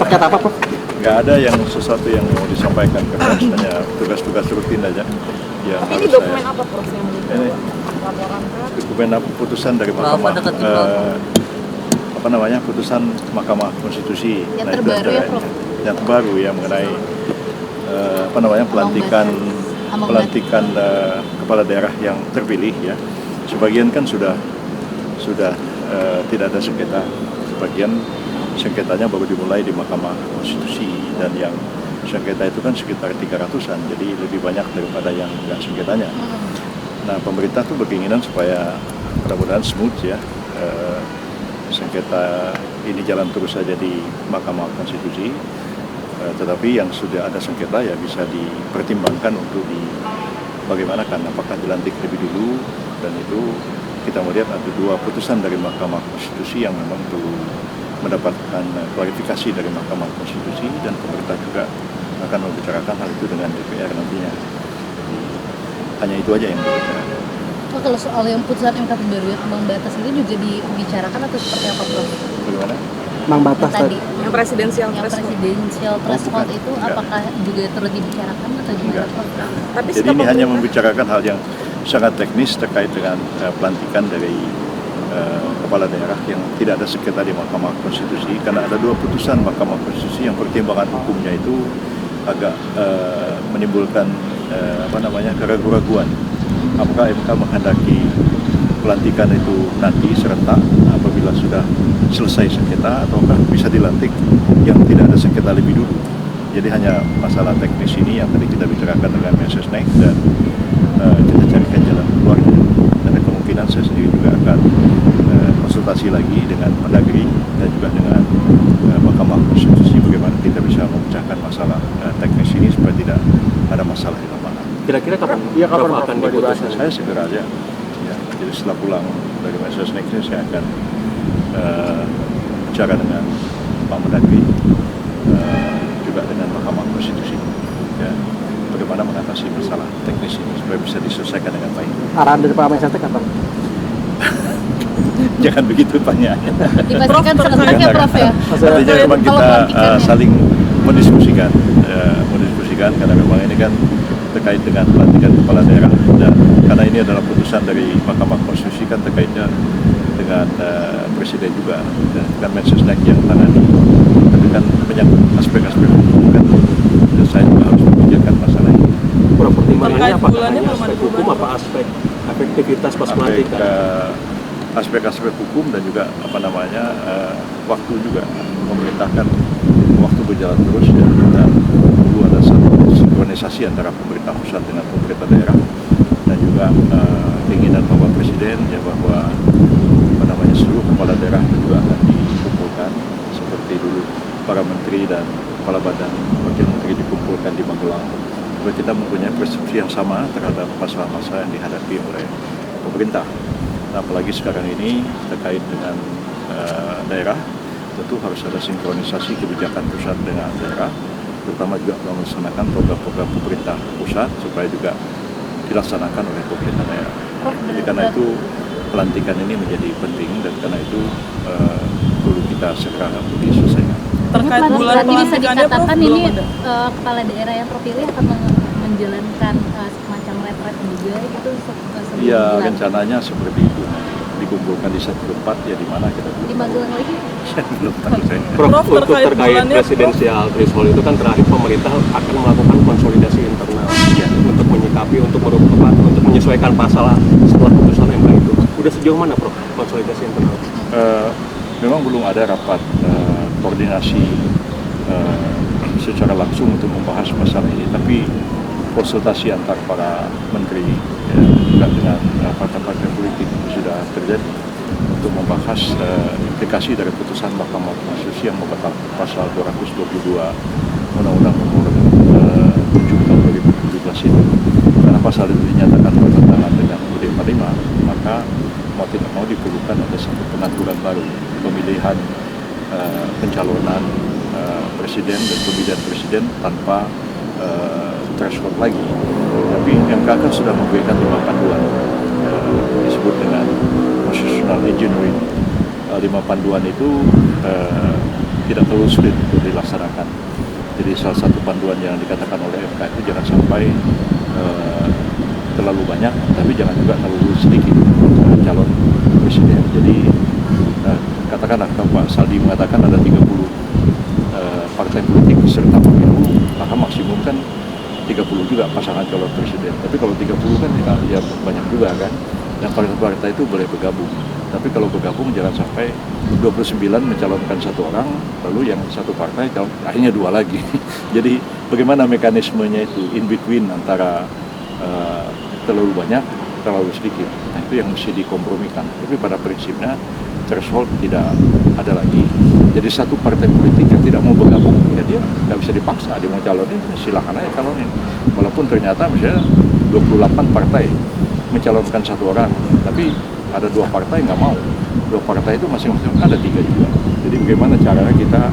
Terkait apa, Prof? Nggak ada yang sesuatu yang mau disampaikan ke pers, hanya tugas-tugas rutin aja. Yang Ini dokumen apa, Prof, yang ini laporan ke? dokumen putusan dari Mahkamah putusan Mahkamah Konstitusi. Yang Nah, itu terbaru ada ya, Prof? yang terbaru ya mengenai pelantikan kepala daerah yang terpilih ya. Sebagian kan sudah tidak ada sengketa, sebagian sengketanya baru dimulai di Mahkamah Konstitusi, dan yang sengketa itu kan sekitar 300-an, jadi lebih banyak daripada yang nggak sengketanya. Nah, pemerintah tuh berkeinginan supaya mudah-mudahan smooth ya, sengketa ini jalan terus saja di Mahkamah Konstitusi, tetapi yang sudah ada sengketa ya bisa dipertimbangkan untuk bagaimana kan, apakah dilantik lebih dulu, dan itu kita melihat ada 2 putusan dari Mahkamah Konstitusi yang memang perlu mendapatkan klarifikasi dari Mahkamah Konstitusi, dan pemerintah juga akan membicarakan hal itu dengan DPR nantinya. Hanya itu aja yang dibicarakan. Oh, kalau soal yang putusan MK terbaru yang ambang batas itu juga dibicarakan atau seperti apa, Prof? Bagaimana? Mang batas Tadi Yang presidensial yang threshold. presidensial threshold bukan. itu Enggak. apakah juga turut dibicarakan atau gimana, Enggak. Prof? Tapi Jadi sikap ini hanya pemerintah- membicarakan hal yang sangat teknis terkait dengan pelantikan dari kepala daerah yang tidak ada sengketa di Mahkamah Konstitusi, karena ada 2 putusan Mahkamah Konstitusi yang pertimbangan hukumnya itu agak menimbulkan keraguan-raguan. Apakah MK menghendaki pelantikan itu nanti serentak apabila sudah selesai sengketa, ataukah bisa dilantik yang tidak ada sengketa lebih dulu. Jadi hanya masalah teknis ini yang tadi kita bicarakan dengan Mensesnek, dan kita carikan jalan keluar. Dan kemungkinan saya sendiri juga akan konsultasi lagi dengan Mendagri dan juga dengan Mahkamah Konstitusi bagaimana kita bisa memecahkan masalah teknis ini supaya tidak ada masalah di lapangan. kira-kira kapan Prof akan diputuskan? Saya segera aja. Ya, jadi setelah pulang dari Mensesnek saya akan bicara dengan Pak Mendagri, juga dengan Mahkamah Konstitusi. Ya, bagaimana mengatasi masalah teknis ini supaya bisa diselesaikan dengan baik. Arahan dari Pak Mensesnek kapan? Jangan begitu tanya. Dipastikan serentak ya, Prof ya? Artinya memang Kalau kita pelantikannya. saling mendiskusikan, karena memang ini kan terkait dengan pelantikan kepala daerah, dan karena ini adalah putusan dari Mahkamah Konstitusi kan terkaitnya dengan Presiden juga, dan kan Mensesnek yang tangani, tapi kan menyangkut aspek-aspek hukum kan, dan saya juga harus memikirkan masalah ini. Prof, pertimbangannya Terkait apakah bulannya hanya belum ada aspek hukum, perubahan. apa aspek efektivitas pas pelantikan? Aspek-aspek hukum dan juga waktu juga, memerintahkan waktu berjalan terus ya, dan perlu ada satu sinkronisasi antara pemerintah pusat dengan pemerintah daerah, dan juga keinginan Bapak Presiden ya bahwa seluruh kepala daerah juga akan dikumpulkan seperti dulu para menteri dan kepala badan wakil menteri dikumpulkan di Magelang, supaya kita mempunyai persepsi yang sama terhadap masalah-masalah yang dihadapi oleh pemerintah. Nah, apalagi sekarang ini terkait dengan daerah, tentu harus ada sinkronisasi kebijakan pusat dengan daerah, terutama juga melaksanakan program-program pemerintah pusat supaya juga dilaksanakan oleh pemerintah daerah. Jadi karena itu pelantikan ini menjadi penting, dan karena itu perlu kita segera diselesaikan. Terkait bulan Berarti bisa pelantikannya, Prof, dikatakan belum ini ada. kepala daerah yang terpilih akan menjalankan semacam retret juga gitu sebelum Iya, dilantik. rencananya seperti itu. Dikumpulkan di satu tempat, ya di mana kita Di Magelang lagi. saya belum tahu saya. Prof, Prof, untuk terkait terkait bulannya, presidensial threshold itu kan terakhir pemerintah akan melakukan konsolidasi internal untuk menyikapi, untuk menyesuaikan pasal setelah putusan MK itu. Udah sejauh mana, Prof, konsolidasi internal? Memang belum ada rapat koordinasi secara langsung untuk membahas masalah ini, tapi konsultasi antar para menteri juga dengan partai-partai politik sudah terjadi untuk membahas implikasi dari putusan Mahkamah Konstitusi yang membatalkan pasal 222 Undang-Undang Nomor 7 Tahun 2017 itu. Karena pasal itu dinyatakan bertentangan dengan UUD 45, maka mau tidak mau diperlukan ada satu pengaturan baru, pemilihan pencalonan presiden dan pemilihan presiden tanpa threshold lagi. Tapi MK kan sudah memberikan 5 panduan, disebut dengan constitutional engineering. 5 panduan itu tidak terlalu sulit untuk dilaksanakan. Jadi salah satu panduan yang dikatakan oleh MK itu jangan sampai terlalu banyak, tapi jangan juga terlalu sedikit calon presiden. Jadi katakanlah kalau Pak Saldi mengatakan ada 30 partai politik peserta pemilu, maka maksimum kan 30 juga pasangan calon presiden. Tapi kalau 30 kan ya banyak juga kan, dan partai-partai itu boleh bergabung. Tapi kalau bergabung jangan sampai 29 mencalonkan satu orang, lalu yang satu partai akhirnya dua lagi. Jadi bagaimana mekanismenya itu in between antara terlalu banyak, terlalu sedikit. Nah itu yang mesti dikompromikan. Tapi pada prinsipnya threshold tidak ada lagi. Jadi satu partai politik yang tidak mau bergabung, ya dia nggak bisa dipaksa. Dia mau calonin, silakan aja calonin. Walaupun ternyata misalnya 28 partai mencalonkan satu orang, tapi ada 2 partai nggak mau. 2 partai itu masing-masing ada 3 juga. Jadi bagaimana caranya kita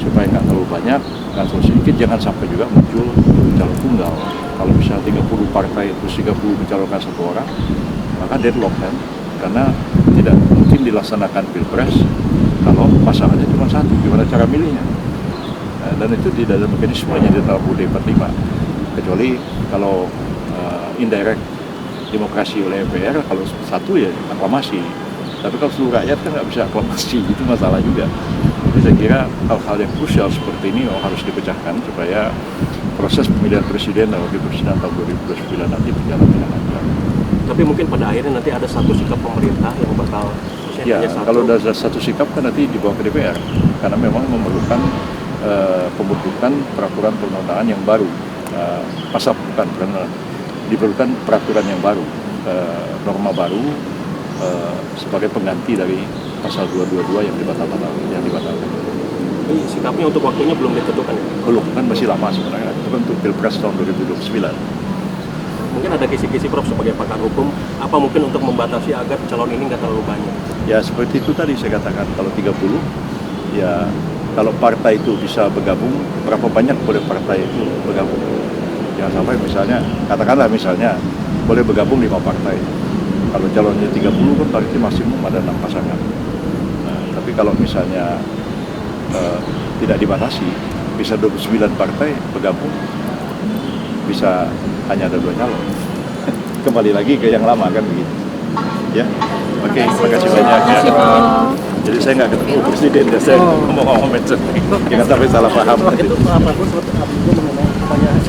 supaya nggak terlalu banyak, nggak terlalu sedikit, jangan sampai juga muncul calon tunggal. Kalau misalnya 30 partai terus 30 mencalonkan satu orang, maka deadlock kan, karena tidak mungkin dilaksanakan pilpres kalau pasangannya cuma satu. Gimana cara milihnya? Nah, dan itu tidak ada mekanismenya di dalam UUD 45, kecuali kalau indirect demokrasi oleh MPR, kalau satu ya aklamasi. Tapi kalau seluruh rakyat kan nggak bisa aklamasi, itu masalah juga. Jadi saya kira hal-hal yang krusial seperti ini harus dipecahkan supaya proses pemilihan presiden dan wakil presiden tahun 2029 nanti berjalan dengan lancar. Tapi mungkin pada akhirnya nanti ada satu sikap pemerintah yang bakal Ya, kalau ada satu sikap kan nanti dibawa ke DPR, karena memang memerlukan pembentukan peraturan perundang-undangan yang baru, diperlukan peraturan yang baru, norma baru sebagai pengganti dari pasal 222 yang dibatalkan. Ini sikapnya untuk waktunya belum ditentukan ya? Belum, kan masih lama sebenarnya. Itu kan untuk Pilpres tahun 2029. Mungkin ada kisi-kisi Prof sebagai pakar hukum, apa mungkin untuk membatasi agar calon ini nggak terlalu banyak? Ya seperti itu tadi saya katakan, kalau 30, ya kalau partai itu bisa bergabung, berapa banyak boleh partai itu bergabung? Jangan sampai misalnya, katakanlah misalnya, boleh bergabung 5 partai. Kalau calonnya 30 kan berarti maksimum ada 6 pasangan. Nah, tapi kalau misalnya tidak dibatasi, bisa 29 partai bergabung, bisa hanya ada 2 calon. Kembali lagi ke yang lama kan begitu. Ya, oke, terima kasih banyak ya. Jadi saya nggak ketemu presiden, ya saya ngomong-ngomong medsos. Jangan sampai salah paham. Itu apa pun mengenai